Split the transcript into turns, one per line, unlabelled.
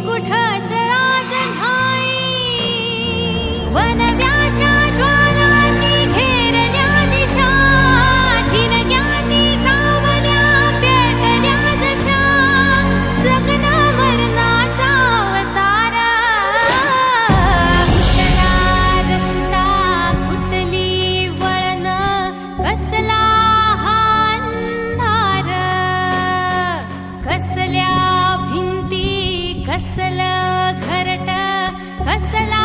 कुठच आज नाही वनव्याच्या ज्वालांनी घेरल्या दिशा ठिणग्यांनी सावल्या पेटल्या जशा जगन मरणाचा अवतार कुठला रस्ता कुठली वळण कसला हा अंधार कसल्या भिंती कसलं घरट कसला